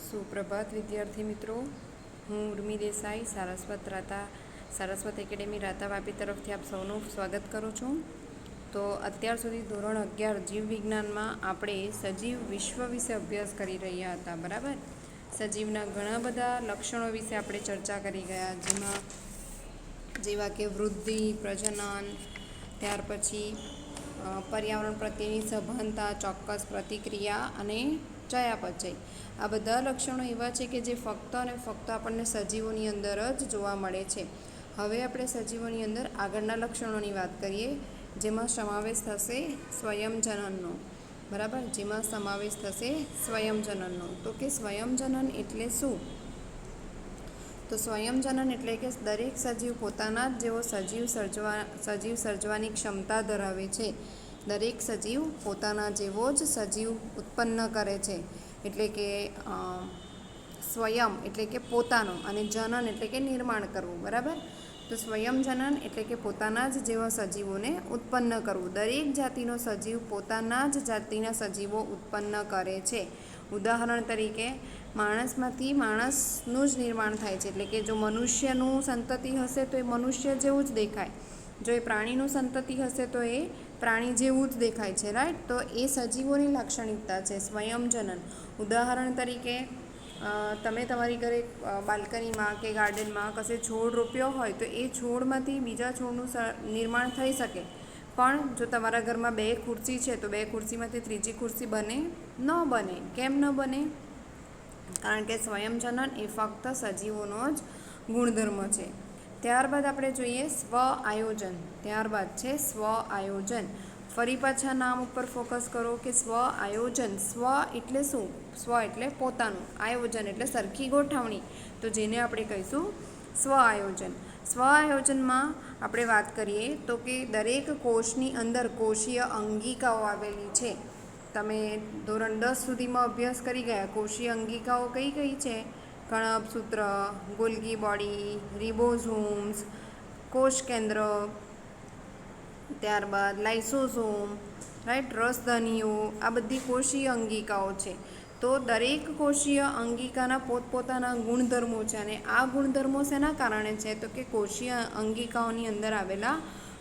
સુપ્રભાત વિદ્યાર્થી મિત્રો, હું ઉર્મી દેસાઈ સારસ્વત એકેડેમી રાતા વાપી તરફથી આપ સૌનું સ્વાગત કરું છું. તો અત્યાર સુધી ધોરણ 11 જીવ વિજ્ઞાનમાં આપણે સજીવ વિશ્વ વિશે અભ્યાસ કરી રહ્યા હતા. બરાબર, સજીવના ઘણા બધા લક્ષણો વિશે આપણે ચર્ચા કરી ગયા, જેવા કે વૃદ્ધિ, પ્રજનન, ત્યાર પછી પર્યાવરણ પ્રત્યેની સભાનતા, ચોક્કસ પ્રતિક્રિયા અને ચયાપચય. આ બધા લક્ષણો એવા છે કે જે ફક્ત અને ફક્ત આપણને સજીવોની અંદર જ જોવા મળે છે. હવે આપણે સજીવોની અંદર આગળના લક્ષણોની વાત કરીએ, જેમાં સમાવેશ થશે સ્વયંજનનનો. બરાબર, જેમાં સમાવેશ થશે સ્વયંજનનનો. તો કે સ્વયંજનન એટલે શું? તો સ્વયંજનન એટલે કે દરેક સજીવ પોતાના જ જેવો સજીવ સર્જવાની ક્ષમતા ધરાવે છે. દરેક સજીવ પોતાના જેવો જ સજીવ ઉત્પન્ન કરે છે. એટલે કે સ્વયં એટલે કે પોતાનો, અને જનન એટલે કે નિર્માણ કરવું. બરાબર, તો સ્વયંજનન એટલે કે પોતાના જ જેવા સજીવોને ઉત્પન્ન કરવું. દરેક જાતિનો સજીવ પોતાના જ જાતિના સજીવો ઉત્પન્ન કરે છે. ઉદાહરણ તરીકે, માણસમાંથી માણસનું જ નિર્માણ થાય છે. એટલે કે જો મનુષ્યનું સંતતિ હશે તો એ મનુષ્ય જેવું જ દેખાય, જો એ પ્રાણીનું સંતતિ હશે તો એ પ્રાણી જેવું જ દેખાય છે. રાઈટ, તો એ સજીવોની લાક્ષણિકતા છે સ્વયંજનન. ઉદાહરણ તરીકે, તમે તમારી ઘરે બાલ્કનીમાં કે ગાર્ડનમાં કશે છોડ રોપ્યો હોય તો એ છોડમાંથી બીજા છોડનું નિર્માણ થઈ શકે, પણ જો તમારા ઘરમાં 2 ખુરશી છે તો 2 ખુરશીમાંથી ત્રીજી ખુરશી બને? ન બને. કેમ ન બને? કારણ કે સ્વયંજનન એ ફક્ત સજીવોનો જ ગુણધર્મ છે. ત્યારબાદ આપણે જોઈએ સ્વ આયોજન. ત્યારબાદ છે સ્વ આયોજન. ફરી પાછા નામ ઉપર ફોકસ કરો કે સ્વ આયોજન. સ્વ એટલે શું? સ્વ એટલે પોતાનું, આયોજન એટલે સરખી ગોઠવણી, તો જેને આપણે કહીશું સ્વ આયોજન. સ્વ આયોજનમાં આપણે વાત કરીએ તો કે દરેક કોષની અંદર કોષીય અંગિકાઓ આવેલી છે. તમે ધોરણ 10 સુધીમાં અભ્યાસ કરી ગયા. કોષીય અંગિકાઓ કઈ કઈ છે? કણભસૂત્ર, ગોલ્ગી બોડી, રિબોઝોમ્સ, કોષ કેન્દ્ર, ત્યારબાદ લાઇસોઝોમ, રાઈટ, રસધનીઓ, આ બધી કોષીય અંગિકાઓ છે. તો દરેક કોષીય અંગિકાના પોતપોતાના ગુણધર્મો છે, અને આ ગુણધર્મો શેના કારણે છે? તો કે કોષીય અંગિકાઓની અંદર આવેલા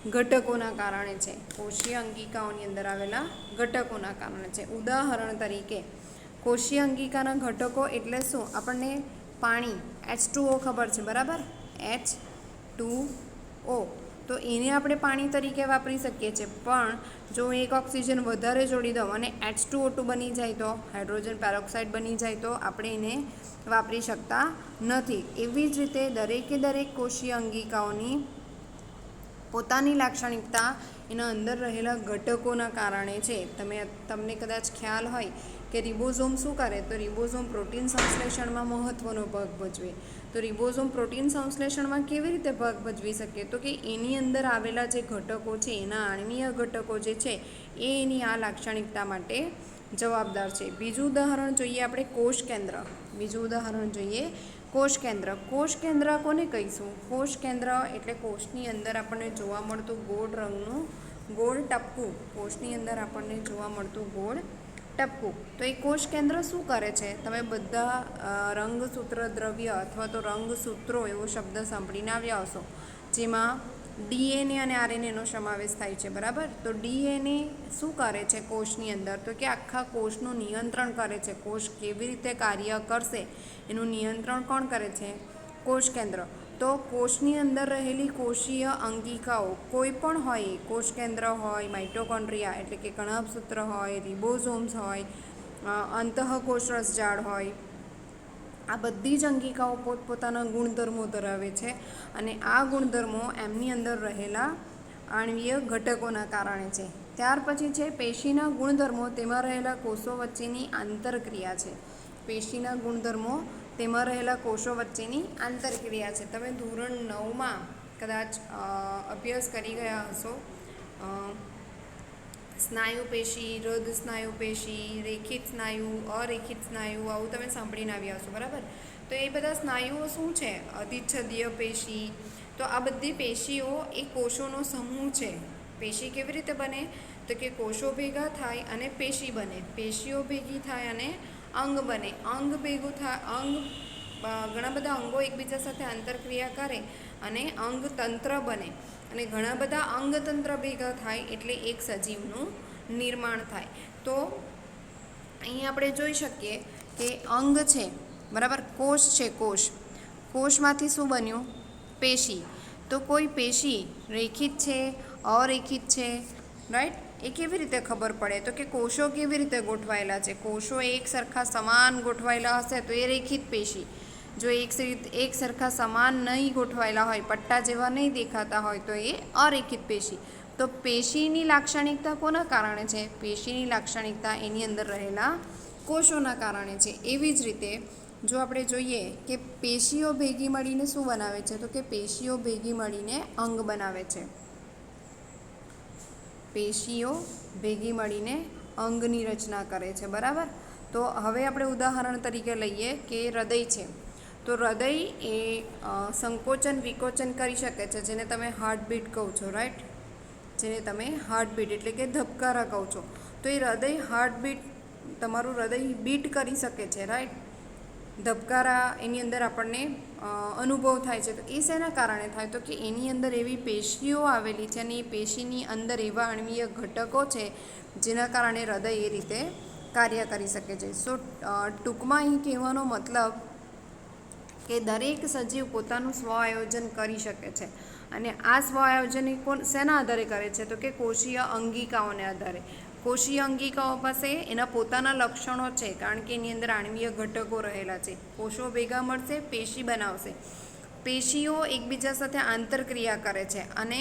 ઘટકોના કારણે છે. કોષીય અંગિકાઓની અંદર આવેલા ઘટકોના કારણે છે. ઉદાહરણ તરીકે, કોષીય અંગિકાના ઘટકો એટલે શું? આપણને પાણી H2O ખબર છે. બરાબર, H2O, તો એને આપણે પાણી તરીકે વાપરી શકીએ છીએ, પણ જો એક ઓક્સિજન વધારે જોડી દઉં અને H2O2 બની જાય તો, હાઇડ્રોજન પેરોક્સાઇડ બની જાય તો આપણે એને વાપરી શકતા નથી. એવી જ રીતે દરેક કોષીય અંગિકાઓની પોતાની લાક્ષણિકતા એના અંદર રહેલા ઘટકોના કારણે છે. તમને કદાચ ખ્યાલ હોય કે રિબોઝોમ શું કરે? તો રિબોઝોમ પ્રોટીન સંશ્લેષણમાં મહત્ત્વનો ભાગ ભજવે. તો રિબોઝોમ પ્રોટીન સંશ્લેષણમાં કેવી રીતે ભાગ ભજવી શકે? તો કે એની અંદર આવેલા જે ઘટકો છે, એના આણ્વીય ઘટકો જે છે એ એની આ લાક્ષણિકતા માટે જવાબદાર છે. બીજું ઉદાહરણ જોઈએ આપણે કોષ કેન્દ્ર. કોષ કેન્દ્ર. કોષ કેન્દ્ર કોને કહીશું? કોષ કેન્દ્ર એટલે કોષની અંદર આપણને જોવા મળતું ગોળ રંગનું ગોળ ટપકું. કોષની અંદર આપણને જોવા મળતું ગોળ ટપકું. તો એ કોષ કેન્દ્ર શું કરે છે? તમે બધા રંગસૂત્ર દ્રવ્ય અથવા તો રંગસૂત્રો એવો શબ્દ સાંભળીને આવ્યા હશો, જેમાં DNA અને RNAનો સમાવેશ થાય છે. બરાબર, તો DNA શું કરે છે કોષની અંદર? તો કે આખા કોષનું નિયંત્રણ કરે છે. કોષ કેવી રીતે કાર્ય કરશે એનું નિયંત્રણ કોણ કરે છે? કોષ કેન્દ્ર. તો કોષની અંદર રહેલી કોષીય અંગિકાઓ કોઈ પણ હોય, કોષ કેન્દ્ર હોય, માઇટોકોન્ડ્રિયા એટલે કે કણભસૂત્ર હોય, રિબોઝોમ્સ હોય, અંતઃકોષરસ જાળ હોય, આ બધી જ અંગિકાઓ પોતપોતાના ગુણધર્મો ધરાવે છે, અને આ ગુણધર્મો એમની અંદર રહેલા આણ્વીય ઘટકોના કારણે છે. ત્યાર પછી છે પેશીના ગુણધર્મો. તેમાં રહેલા કોષો વચ્ચેની આંતરક્રિયા છે. પેશીના ગુણધર્મો તેમાં રહેલા કોષો વચ્ચેની આંતરક્રિયા છે. તમે ધોરણ 9માં કદાચ અભ્યાસ કરી ગયા હશો. સ્નાયુ પેશી, હૃદ સ્નાયુ પેશી, રેખિત સ્નાયુ, અરેખિત સ્નાયુ, આવું તમે સાંભળીને આવ્યા હશો. બરાબર, તો એ બધા સ્નાયુઓ શું છે? અધિચ્છદીય પેશી. તો આ બધી પેશીઓ એ કોષોનો સમૂહ છે. પેશી કેવી રીતે બને? તો કે કોષો ભેગા થાય અને પેશી બને. પેશીઓ ભેગી થાય અને અંગ બને, અંગ ભેગું થાય, ઘણા બધા અંગો એકબીજા સાથે આંતરક્રિયા કરે અને અંગતંત્ર બને, અને ઘણા બધા અંગતંત્ર ભેગા થાય એટલે એક સજીવનું નિર્માણ થાય. તો અહીં આપણે જોઈ શકીએ કે અંગ છે, બરાબર, કોષ છે, કોષમાંથી શું બન્યું? પેશી. તો કોઈ પેશી રેખિત છે, અરેખિત છે, રાઈટ? એ કેવી રીતે ખબર પડે? તો કે કોષો કેવી રીતે ગોઠવાયેલા છે? કોષો એક સરખા સમાન ગોઠવાયેલા હશે તો એ રેખિત પેશી. જો એક સરખા સમાન નહીં ગોઠવાયેલા હોય, પટ્ટા જેવા નહીં દેખાતા હોય, તો એ અરેખિત પેશી. તો પેશીની લાક્ષણિકતા કોના કારણે છે? પેશીની લાક્ષણિકતા એની અંદર રહેલા કોષોના કારણે છે. એવી જ રીતે જો આપણે જોઈએ કે પેશીઓ ભેગી મળીને શું બનાવે છે? તો કે પેશીઓ ભેગી મળીને અંગ બનાવે છે. પેશીઓ ભેગી મળીને અંગની રચના કરે છે, બરાબર. તો હવે આપણે ઉદાહરણ તરીકે લઈએ કે હૃદય છે. તો હૃદય એ સંકોચન વિકોચન કરી શકે છે, જેને તમે હાર્ટબીટ કહો છો, રાઈટ? જેને તમે હાર્ટબીટ એટલે કે ધબકારા કહો છો. તો એ હૃદય હાર્ટબીટ, તમારું હૃદય બીટ કરી શકે છે, રાઈટ? ધબકારા એની અંદર આપણને અનુભવ થાય છે. તો એ શેના કારણે થાય? તો કે એની અંદર એવી પેશીઓ આવેલી છે અને એ પેશીની અંદર એવા અણ્વીય ઘટકો છે જેના કારણે હૃદય એ રીતે કાર્ય કરી શકે છે. સો ટૂંકમાં અહીં કહેવાનો મતલબ કે દરેક સજીવ પોતાનું સ્વ આયોજન કરી શકે છે, અને આ સ્વ આયોજન શેના આધારે કરે છે? તો કે કોષીય અંગિકાઓને આધારે. કોષીય અંગિકાઓ પાસે એના પોતાના લક્ષણો છે, કારણ કે એની અંદર આણ્વીય ઘટકો રહેલા છે. કોષો ભેગા મળશે, પેશી બનાવશે. પેશીઓ એકબીજા સાથે આંતરક્રિયા કરે છે અને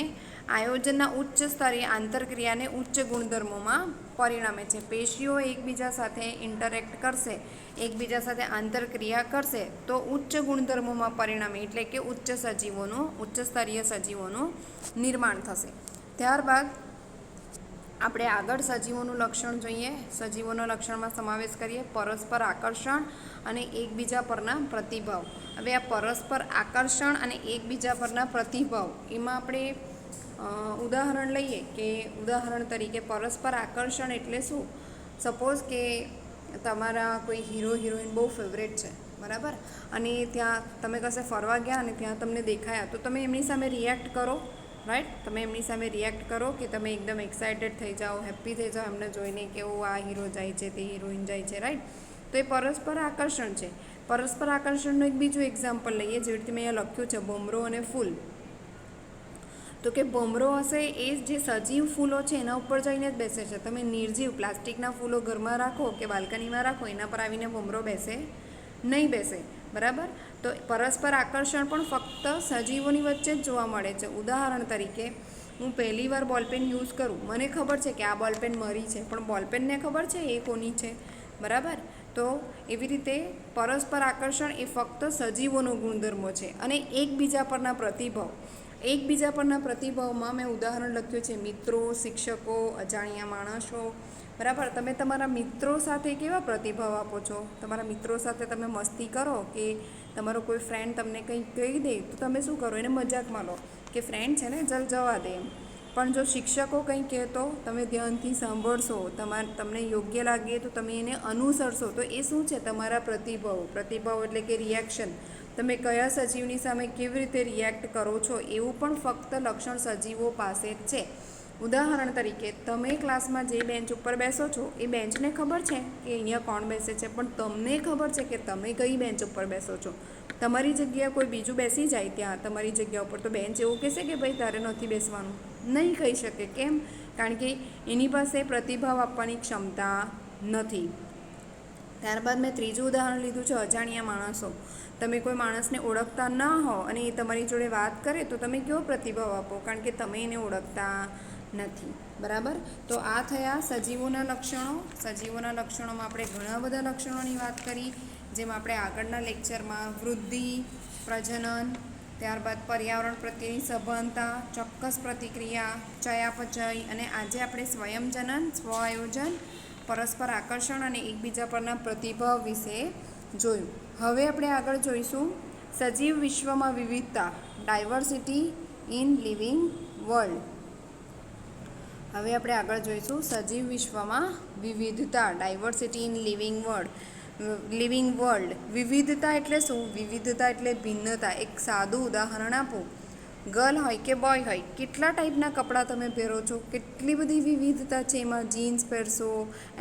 આયોજનના ઉચ્ચ સ્તરે આંતરક્રિયાને ઉચ્ચ ગુણધર્મોમાં પરિણમે છે. પેશીઓ એકબીજા સાથે ઇન્ટરેક્ટ કરશે, એકબીજા સાથે આંતરક્રિયા કરશે તો ઉચ્ચ ગુણધર્મોમાં પરિણમે, એટલે કે ઉચ્ચ સ્તરીય સજીવોનું નિર્માણ થશે. ત્યારબાદ આપણે આગળ સજીવોનું લક્ષણ જોઈએ. સજીવોના લક્ષણમાં સમાવેશ કરીએ પરસ્પર આકર્ષણ અને એકબીજા પરના પ્રતિભાવ. હવે આ પરસ્પર આકર્ષણ અને એકબીજા પરના પ્રતિભાવ, એમાં આપણે ઉદાહરણ લઈએ કે ઉદાહરણ તરીકે પરસ્પર આકર્ષણ એટલે શું? સપોઝ કે તમારા કોઈ હીરો હિરોઈન બહુ ફેવરેટ છે, બરાબર, અને ત્યાં તમે કશે ફરવા ગયા અને ત્યાં તમને દેખાયા, તો તમે એમની સામે રિએક્ટ કરો, રાઈટ? તમે એમની સામે રિએક્ટ કરો કે તમે એકદમ એક્સાઇટેડ થઈ જાઓ, હેપ્પી થઈ જાઓ એમને જોઈને કે ઓ આ હીરો જાય છે, તે હિરોઈન જાય છે, રાઈટ? તો એ પરસ્પર આકર્ષણ છે. પરસ્પર આકર્ષણનું એક બીજું એક્ઝામ્પલ લઈએ, જેવી રીતે મેં અહીંયા લખ્યું છે ભમરો અને ફૂલ. તો કે ભમરો હશે એ જે સજીવ ફૂલો છે એના ઉપર જઈને જ બેસે છે. તમે નિર્જીવ પ્લાસ્ટિકના ફૂલો ઘરમાં રાખો કે બાલ્કનીમાં રાખો, એના પર આવીને ભમરો બેસે નહીં બેસે, બરાબર? તો પરસ્પર આકર્ષણ પણ ફક્ત સજીવોની વચ્ચે જ જોવા મળે છે. ઉદાહરણ તરીકે હું પહેલી વાર બોલપેન યુઝ કરું, મને ખબર છે કે આ બોલપેન મારી છે, પણ બોલપેનને ખબર છે એ કોની છે, બરાબર? તો એવી રીતે પરસ્પર આકર્ષણ એ ફક્ત સજીવોનો ગુણધર્મો છે. અને એકબીજા પરના પ્રતિભાવ, એકબીજા પરના પ્રતિભાવમાં મેં ઉદાહરણ લખ્યું છે મિત્રો, શિક્ષકો, અજાણ્યા માણસો, બરાબર? તમે તમારા મિત્રો સાથે કેવા પ્રતિભાવ આપો છો? તમારા મિત્રો સાથે તમે મસ્તી કરો કે તમારો કોઈ ફ્રેન્ડ તમને કંઈક કહી દે તો તમે શું કરો? એને મજાકમાં લો કે ફ્રેન્ડ છે ને, જલ જવા દે એમ. પણ જો શિક્ષકો કંઈ કહેતો તમે ધ્યાનથી સાંભળશો, તમને યોગ્ય લાગે તો તમે એને અનુસરશો, તો એ શું છે? તમારા પ્રતિભાવ એટલે કે રિએક્શન. તમે કયા સજીવની સામે કેવી રીતે રિએક્ટ કરો છો એવું પણ ફક્ત લક્ષણ સજીવો પાસે જ છે. ઉદાહરણ તરીકે તમે ક્લાસમાં જે બેન્ચ ઉપર બેસો છો એ બેન્ચને ખબર છે કે અહીંયા કોણ બેસે છે, પણ તમને ખબર છે કે તમે કઈ બેન્ચ ઉપર બેસો છો. તમારી જગ્યાએ કોઈ બીજું બેસી જાય ત્યાં તમારી જગ્યા ઉપર, તો બેન્ચ એવું કહેશે કે ભાઈ તારે નથી બેસવાનું? નહીં કહી શકે. કેમ? કારણ કે એની પાસે પ્રતિભાવ આપવાની ક્ષમતા નથી. ત્યારબાદ મેં ત્રીજું ઉદાહરણ લીધું છે અજાણ્યા માણસો. તમે કોઈ માણસને ઓળખતા ન હો અને એ તમારી જોડે વાત કરે તો તમે કેવો પ્રતિભાવ આપો? કારણ કે તમે એને ઓળખતા નથી, બરાબર? તો આ થયા સજીવોના લક્ષણો. સજીવોના લક્ષણોમાં આપણે ઘણા બધા લક્ષણોની વાત કરી, જેમ આપણે આગળના લેક્ચરમાં વૃદ્ધિ, પ્રજનન, ત્યારબાદ પર્યાવરણ પ્રત્યેની સભાનતા, ચોક્કસ પ્રતિક્રિયા, ચયાપચય, અને આજે આપણે સ્વયંજનન, સ્વ આયોજન, પરસ્પર આકર્ષણ અને એકબીજા પરના પ્રતિભાવ વિશે જોયું. હવે આપણે આગળ જોઈશું સજીવ વિશ્વમાં વિવિધતા, ડાયવર્સિટી ઇન લિવિંગ વર્લ્ડ. હવે આપણે આગળ જોઈશું સજીવ વિશ્વમાં વિવિધતા, diversity in living world. Living world. વિવિધતા એટલે શું? વિવિધતા એટલે ભિન્નતા. એક સાદું ઉદાહરણ આપું. ગર્લ હોય કે બોય હોય, કેટલા ટાઈપના કપડાં તમે પહેરો છો, કેટલી બધી વિવિધતા છે એમાં. જીન્સ પહેરશો,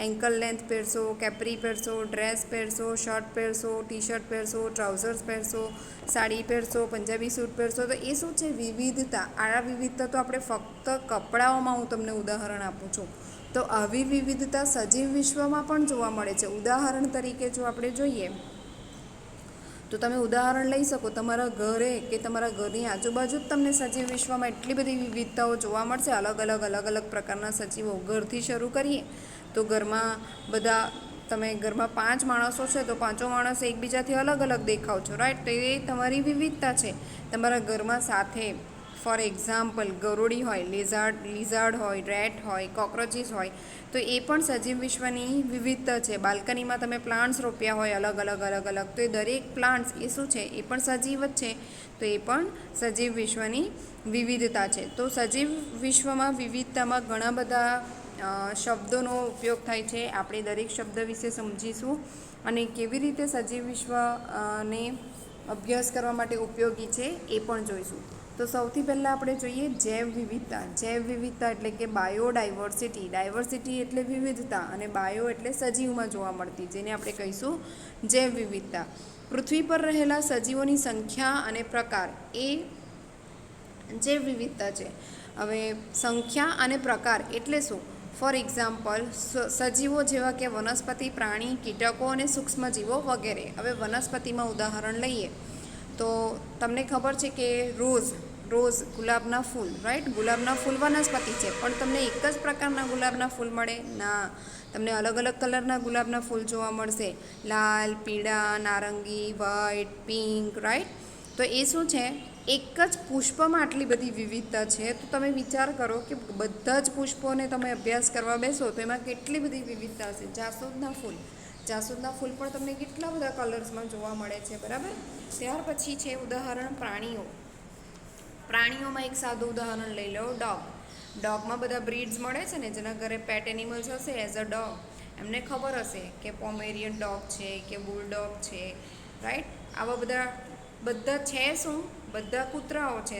એન્કલ લેન્થ પહેરશો, કેપરી પહેરશો, ડ્રેસ પહેરશો, શર્ટ પહેરશો, ટી શર્ટ પહેરશો, ટ્રાઉઝર્સ પહેરશો, સાડી પહેરશો, પંજાબી સૂટ પહેરશો. તો એ શું છે? વિવિધતા. આ વિવિધતા તો આપણે ફક્ત કપડાઓમાં હું તમને ઉદાહરણ આપું છું. તો આવી વિવિધતા સજીવ વિશ્વમાં પણ જોવા મળે છે. ઉદાહરણ તરીકે જો આપણે જોઈએ તો તમે ઉદાહરણ લઈ શકો, તમારા ઘરે કે તમારા ઘરની આજુબાજુ જ તમને સજીવ વિશ્વમાં એટલી બધી વિવિધતાઓ જોવા મળશે. અલગ અલગ પ્રકારના સજીવો. ઘરથી શરૂ કરીએ તો ઘરમાં બધા, તમે ઘરમાં 5 માણસો છે તો 5 માણસ એકબીજાથી અલગ દેખાવ છો, રાઈટ? તો એ તમારી વિવિધતા છે. તમારા ઘરમાં સાથે ફોર એક્ઝામ્પલ ગરોળી હોય, લિઝાર્ડ હોય, રેટ હોય, કોક્રોચીસ હોય, તો એ પણ સજીવ વિશ્વની વિવિધતા છે. બાલ્કનીમાં તમે પ્લાન્ટ્સ રોપ્યા હોય અલગ અલગ, તો એ દરેક પ્લાન્ટ્સ એ શું છે? એ પણ સજીવ જ છે. તો એ પણ સજીવ વિશ્વની વિવિધતા છે. તો સજીવ વિશ્વમાં વિવિધતામાં ઘણા બધા શબ્દોનો ઉપયોગ થાય છે. આપણે દરેક શબ્દ વિશે સમજીશું અને કેવી રીતે સજીવ વિશ્વને અભ્યાસ કરવા માટે ઉપયોગી છે એ પણ જોઈશું. તો સૌથી પહેલાં આપણે જોઈએ જૈવ વિવિધતા. જૈવ વિવિધતા એટલે કે બાયોડાયવર્સિટી. ડાયવર્સિટી એટલે વિવિધતા અને બાયો એટલે સજીવમાં જોવા મળતી, જેને આપણે કહીશું જૈવ વિવિધતા. પૃથ્વી પર રહેલા સજીવોની સંખ્યા અને પ્રકાર એ જૈવ વિવિધતા છે. હવે સંખ્યા અને પ્રકાર એટલે શું? ફોર એક્ઝામ્પલ સજીવો જેવા કે વનસ્પતિ, પ્રાણી, કીટકો અને સૂક્ષ્મજીવો વગેરે. હવે વનસ્પતિમાં ઉદાહરણ લઈએ તો તમને ખબર છે કે રોઝ ગુલાબના ફૂલ, રાઈટ? ગુલાબના ફૂલ વનસ્પતિ છે, પણ તમને એક જ પ્રકારના ગુલાબના ફૂલ મળે? ના, તમને અલગ કલરના ગુલાબના ફૂલ જોવા મળશે. લાલ, પીળા, નારંગી, વ્હાઈટ, પિંક, રાઈટ? તો એ શું છે? એક જ પુષ્પમાં આટલી બધી વિવિધતા છે. તો તમે વિચાર કરો કે બધા જ પુષ્પોને તમે અભ્યાસ કરવા બેસો તો એમાં કેટલી બધી વિવિધતા હશે. જાસૂદના ફૂલ પણ તમને કેટલા બધા કલર્સમાં જોવા મળે છે, બરાબર? ત્યાર પછી છે ઉદાહરણ પ્રાણીઓમાં એક સાદું ઉદાહરણ લઈ લો, ડોગમાં બધા બ્રીડ્સ મળે છે ને, જેના ઘરે પેટ એનિમલ્સ હશે એઝ અ ડોગ, એમને ખબર હશે કે પોમેરિયન ડોગ છે કે બુલડોગ છે, રાઈટ? આવા બધા છે શું? બધા કૂતરાઓ છે,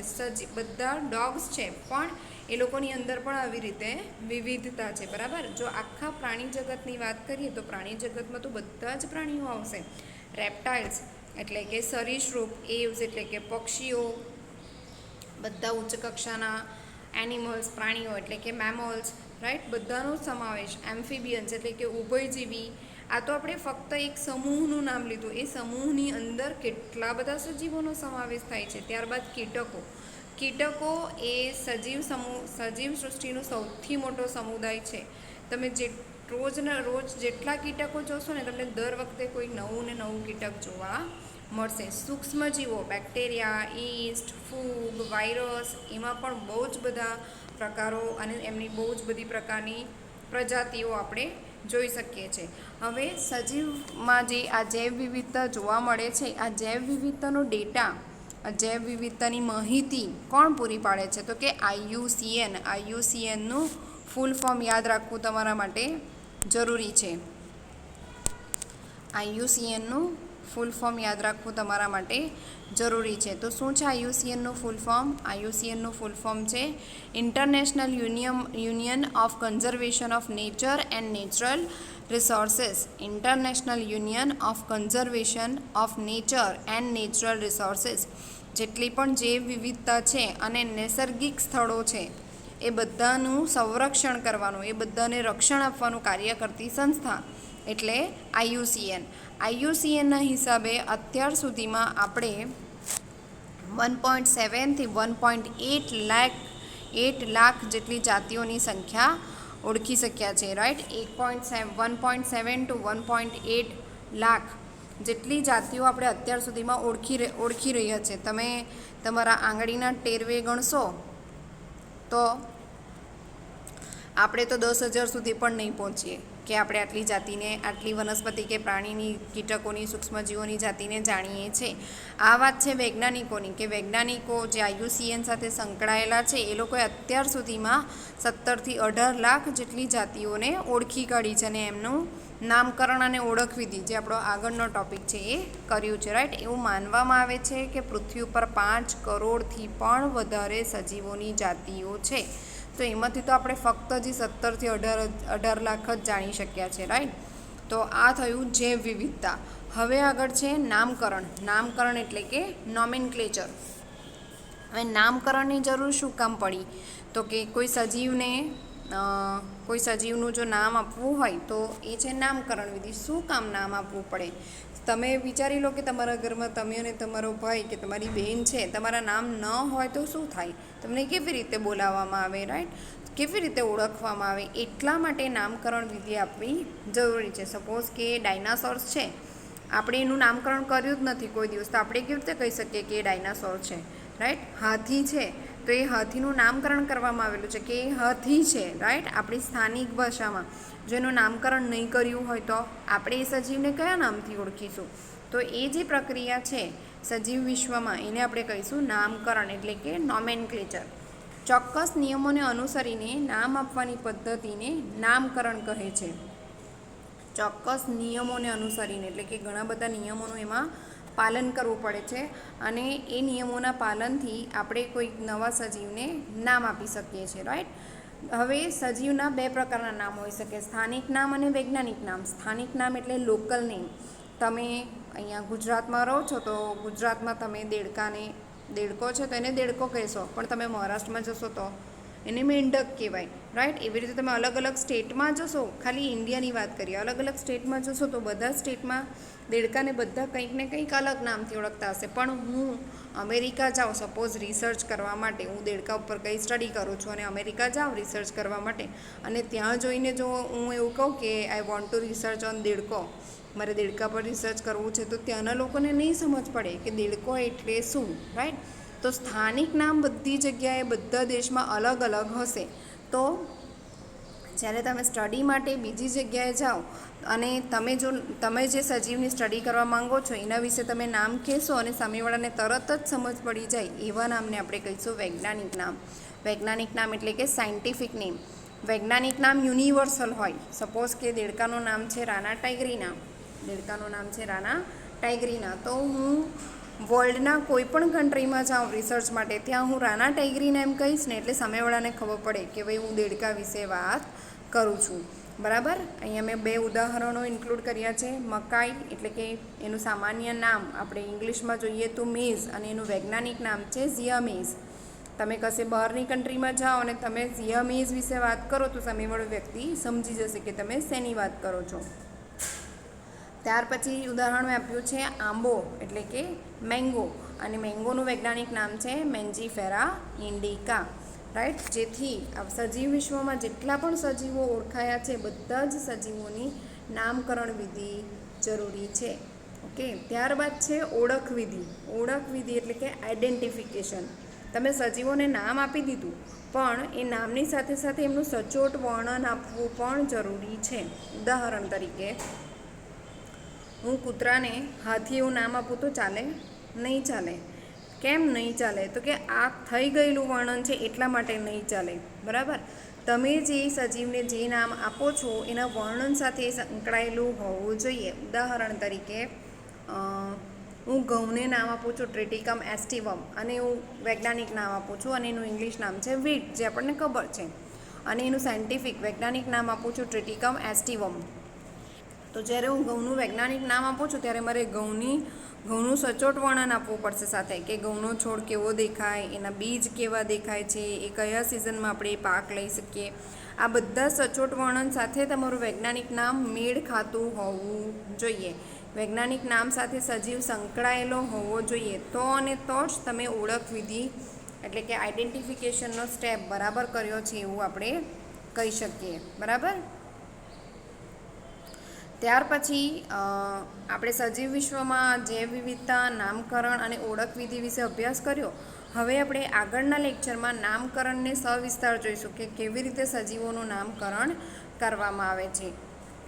બધા ડોગ્સ છે, પણ એ લોકોની અંદર પણ આવી રીતે વિવિધતા છે, બરાબર? જો આખા પ્રાણી જગતની વાત કરીએ તો પ્રાણી જગતમાં તો બધા જ પ્રાણીઓ આવશે. રેપ્ટાઇલ્સ એટલે કે સરીસૃપ, એવ્સ એટલે કે પક્ષીઓ, બધા ઉચ્ચ કક્ષાના એનિમલ્સ પ્રાણીઓ એટલે કે મેમલ્સ, રાઈટ? બધાનો સમાવેશ. એમ્ફિબિયન્સ એટલે કે ઉભયજીવી. આ તો આપણે ફક્ત એક સમૂહનું નામ લીધું, એ સમૂહની અંદર કેટલા બધા સજીવોનો સમાવેશ થાય છે. ત્યારબાદ કીટકો એ સજીવ સૃષ્ટિનો સૌથી મોટો સમુદાય છે. તમે રોજ જેટલા કીટકો જોશો ને, તમને દર વખતે કોઈ નવું કીટક જોવા મળશે. સૂક્ષ્મજીવો, બેક્ટેરિયા, ઈસ્ટ, ફૂગ, વાયરસ, એમાં પણ બહુ જ બધા પ્રકારો અને એમની બહુ જ બધી પ્રકારની પ્રજાતિઓ આપણે જોઈ શકીએ છીએ. હવે સજીવમાં જે આ જૈવ વિવિધતા જોવા મળે છે, આ જૈવ વિવિધતાનો ડેટા, જૈવ વિવિધતાની માહિતી કોણ પૂરી પાડે છે? તો કે IUCN. IUCNનું ફૂલ ફોર્મ યાદ રાખવું તમારા માટે જરૂરી છે. IUCNનું ફૂલ ફોર્મ યાદ રાખવું તમારા માટે જરૂરી છે. તો શું છે IUCNનું ફૂલ ફોર્મ? IUCNનું ફૂલ ફોર્મ છે international union of conservation of nature and natural resources. International union of conservation of nature and natural resources. જેટલી પણ જૈવ વિવિધતા છે અને નૈસર્ગિક સ્થળો છે, એ બધાનું સંરક્ષણ કરવાનું, એ બધાને રક્ષણ આપવાનું કાર્ય કરતી સંસ્થા એટલે IUCN. IUCNના હિસાબે અત્યાર સુધીમાં આપણે 1.7 થી 1.8 લાખ જેટલી જાતિઓની સંખ્યા ઓળખી શક્યા છે, રાઈટ? 1.7 to 1.8 લાખ જેટલી જાતિઓ આપણે અત્યાર સુધીમાં ઓળખી રહ્યા છે. તમે તમારા આંગળીના ટેરવે ગણશો તો આપણે તો 10,000 સુધી પણ નહીં પહોંચીએ કે આપણે આટલી જાતિને, આટલી વનસ્પતિ કે પ્રાણીની, કીટકોની, સૂક્ષ્મજીવોની જાતિને જાણીએ છીએ. આ વાત છે વૈજ્ઞાનિકોની, કે વૈજ્ઞાનિકો જે IUCN સાથે સંકળાયેલા છે એ લોકોએ અત્યાર સુધીમાં 17 થી 18 લાખ જેટલી જાતિઓને ઓળખી કાઢી છે અને એમનું નામકરણ અને ઓળખ વિધિ જે આપણો આગળનો ટૉપિક છે એ કર્યું છે, રાઈટ. એવું માનવામાં આવે છે કે પૃથ્વી ઉપર 5 કરોડથી પણ વધારે સજીવોની જાતિઓ છે. તો એમાંથી તો આપણે ફક્ત જ 17થી 18 લાખ જ જાણી શક્યા છે, રાઈટ. તો આ થયું જૈવ વિવિધતા. હવે આગળ છે નામકરણ. નામકરણ એટલે કે નોમેનક્લેચર. હવે નામકરણની જરૂર શું કામ પડી? તો કે કોઈ સજીવનું જો નામ આપવું હોય તો એ છે નામકરણ વિધિ. શું કામ નામ આપવું પડે? તમે વિચારી લો કે તમારા ઘરમાં તમે અને તમારો ભાઈ કે તમારી બહેન છે, તમારા નામ ન હોય તો શું થાય? તમને કેવી રીતે બોલાવવામાં આવે, રાઈટ? કેવી રીતે ઓળખવામાં આવે? એટલા માટે નામકરણ વિધિ આપવી જરૂરી છે. સપોઝ કે ડાયનાસોર્સ છે, આપણે એનું નામકરણ કર્યું જ નથી કોઈ દિવસ, તો આપણે કેવી રીતે કહી શકીએ કે એ ડાયનાસોર છે, રાઈટ? હાથી છે તો એ હાથીનું નામકરણ કરવામાં આવેલું છે કે એ હાથી છે, રાઈટ? આપણી સ્થાનિક ભાષામાં જો એનું નામકરણ નહીં કર્યું હોય તો આપણે એ સજીવને કયા નામથી ઓળખીશું? તો એ જે પ્રક્રિયા છે સજીવ વિશ્વમાં એને આપણે કહીશું નામકરણ એટલે કે નોમેનક્લેચર. ચોક્કસ નિયમોને અનુસરીને નામ આપવાની પદ્ધતિને નામકરણ કહે છે. ચોક્કસ નિયમોને અનુસરીને એટલે કે ઘણા બધા નિયમોનું એમાં પાલન કરવું પડે છે અને એ નિયમોના પાલનથી આપણે કોઈ નવા સજીવને નામ આપી શકીએ છીએ, રાઈટ. હવે સજીવના 2 પ્રકારના નામ હોઈ શકે, સ્થાનિક નામ અને વૈજ્ઞાનિક નામ. સ્થાનિક નામ એટલે લોકલ નેમ. તમે અહીંયા ગુજરાતમાં રહો છો તો ગુજરાતમાં તમે દેડકો છે તો એને દેડકો કહેશો, પણ તમે મહારાષ્ટ્રમાં જશો તો એને મેંઢક કહેવાય, રાઈટ. એવી રીતે તમે અલગ અલગ સ્ટેટમાં જશો, ખાલી ઇન્ડિયાની વાત કરીએ, અલગ અલગ સ્ટેટમાં જશો તો બધા સ્ટેટમાં દેડકાને બધા કંઈક ને કંઈક અલગ નામથી ઓળખતા હશે. પણ હું અમેરિકા જાઉં સપોઝ રિસર્ચ કરવા માટે, હું દેડકા ઉપર કંઈ સ્ટડી કરું છું અને અમેરિકા જાઉં રિસર્ચ કરવા માટે, અને ત્યાં જોઈને જો હું એવું કહું કે I want to research on દેડકો, મારે દેડકા પર રિસર્ચ કરવું છે, તો ત્યાંના લોકોને નહીં સમજ પડે કે દેડકો એટલે શું, રાઈટ. તો સ્થાનિક નામ બધી જગ્યાએ બધા દેશમાં અલગ અલગ હશે. તો જ્યારે તમે સ્ટડી માટે બીજી જગ્યાએ જાઓ અને તમે જે સજીવની સ્ટડી કરવા માંગો છો એના વિશે તમે નામ કહેશો અને સામેવાળાને તરત જ સમજ પડી જાય એવા નામને આપણે કહીશું વૈજ્ઞાનિક નામ. વૈજ્ઞાનિક નામ એટલે કે સાયન્ટિફિક નેમ. વૈજ્ઞાનિક નામ યુનિવર્સલ હોય. સપોઝ કે દેડકાનું નામ છે રાના ટાઈગ્રીના, તો હું વર્લ્ડના કોઈ પણ કન્ટ્રીમાં જાઉં રિસર્ચ માટે, ત્યાં હું રાના ટાઈગ્રીના એમ કહીશ ને એટલે સામેવાળાને ખબર પડે કે ભાઈ હું દેડકા વિશે વાત કરું છું, બરાબર. અહીંયા મેં 2 ઉદાહરણો ઇન્ક્લુડ કર્યા છે. મકાઈ એટલે કે એનું સામાન્ય નામ આપણે ઇંગ્લિશમાં જોઈએ તો મેઝ અને એનું વૈજ્ઞાનિક નામ છે ઝિયામેઝ. તમે કશે બહારની કન્ટ્રીમાં જાઓ અને તમે ઝિયામેઝ વિશે વાત કરો તો સામેવાળો વ્યક્તિ સમજી જશે કે તમે શેની વાત કરો છો. ત્યાર પછી ઉદાહરણ મેં આપ્યું છે આંબો એટલે કે મેંગો, અને મેંગોનું વૈજ્ઞાનિક નામ છે મેન્જીફેરા ઇન્ડિકા, રાઈટ. જેથી સજીવ વિશ્વમાં જેટલા પણ સજીવો ઓળખાયા છે બધા જ સજીવોની નામકરણ વિધિ જરૂરી છે, ઓકે. ત્યારબાદ છે ઓળખ વિધિ. ઓળખ વિધિ એટલે કે આઈડેન્ટિફિકેશન. તમે સજીવોને નામ આપી દીધું પણ એ નામની સાથે સાથે એમનું સચોટ વર્ણન આપવું પણ જરૂરી છે. ઉદાહરણ તરીકે હું કૂતરાને હાથી એવું નામ આપું તો ચાલે? નહીં ચાલે. કેમ નહીં ચાલે? તો કે આ થઈ ગયેલું વર્ણન છે એટલા માટે નહીં ચાલે, બરાબર. તમે જે સજીવને જે નામ આપો છો એના વર્ણન સાથે સંકળાયેલું હોવું જોઈએ. ઉદાહરણ તરીકે હું ઘઉંને નામ આપું છું ટ્રિટિકમ એસ્ટિવમ, અને હું વૈજ્ઞાનિક નામ આપું છું અને એનું ઇંગ્લિશ નામ છે વીટ, જે આપણને ખબર છે, અને એનું સાયન્ટિફિક વૈજ્ઞાનિક નામ આપું છું ટ્રિટિકમ એસ્ટિવમ. તો જ્યારે હું ઘઉંનું વૈજ્ઞાનિક નામ આપું છું ત્યારે મારે ઘઉંનું સચોટ વર્ણન આપવું પડશે સાથે, કે ઘઉંનો છોડ કેવો દેખાય, એના બીજ કેવા દેખાય છે, એ કયા સિઝનમાં આપણે એ પાક લઈ શકીએ. આ બધા સચોટ વર્ણન સાથે તમારું વૈજ્ઞાનિક નામ મેળ ખાતું હોવું જોઈએ. વૈજ્ઞાનિક નામ સાથે સજીવ સંકળાયેલો હોવો જોઈએ. તો અને તો જ તમે ઓળખ વિધિ એટલે કે આઈડેન્ટિફિકેશનનો સ્ટેપ બરાબર કર્યો છે એવું આપણે કહી શકીએ, બરાબર. ત્યાર પછી આપણે સજીવ વિશ્વમાં જૈવ વિવિધતા, નામકરણ અને ઓળખ વિધિ વિશે અભ્યાસ કર્યો. હવે આપણે આગળના લેક્ચરમાં નામકરણને સવિસ્તાર જોઈશું કે કેવી રીતે સજીવોનું નામકરણ કરવામાં આવે છે.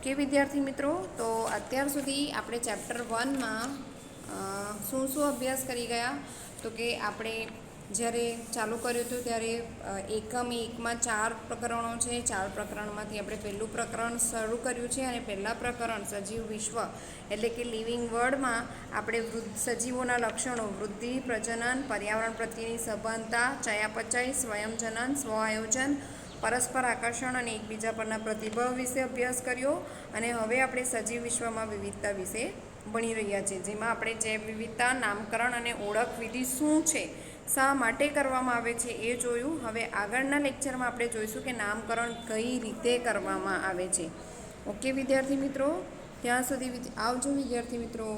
કે વિદ્યાર્થી મિત્રો, તો અત્યાર સુધી આપણે ચેપ્ટર 1માં શું અભ્યાસ કરી ગયા? તો કે આપણે જ્યારે ચાલુ કર્યું હતું ત્યારે એકમ એકમાં 4 પ્રકરણો છે. 4 પ્રકરણમાંથી આપણે પહેલું પ્રકરણ શરૂ કર્યું છે અને પહેલાં પ્રકરણ સજીવ વિશ્વ એટલે કે લિવિંગ વર્લ્ડમાં આપણે સજીવોના લક્ષણો, વૃદ્ધિ, પ્રજનન, પર્યાવરણ પ્રત્યેની સભાનતા, ચયાપચય, સ્વયંજનન, સ્વ આયોજન, પરસ્પર આકર્ષણ અને એકબીજા પરના પ્રતિભાવ વિશે અભ્યાસ કર્યો. અને હવે આપણે સજીવ વિશ્વમાં વિવિધતા વિશે ભણી રહ્યા છીએ, જેમાં આપણે જૈવ વિવિધતા, નામકરણ અને ઓળખ વિધિ શું છે, શા માટે કરવામાં આવે છે એ જોયું. હવે આગળના લેક્ચરમાં આપણે જોઈશું કે નામકરણ કઈ રીતે કરવામાં આવે છે. ઓકે વિદ્યાર્થી મિત્રો, ત્યાં સુધી આવજો વિદ્યાર્થી મિત્રો.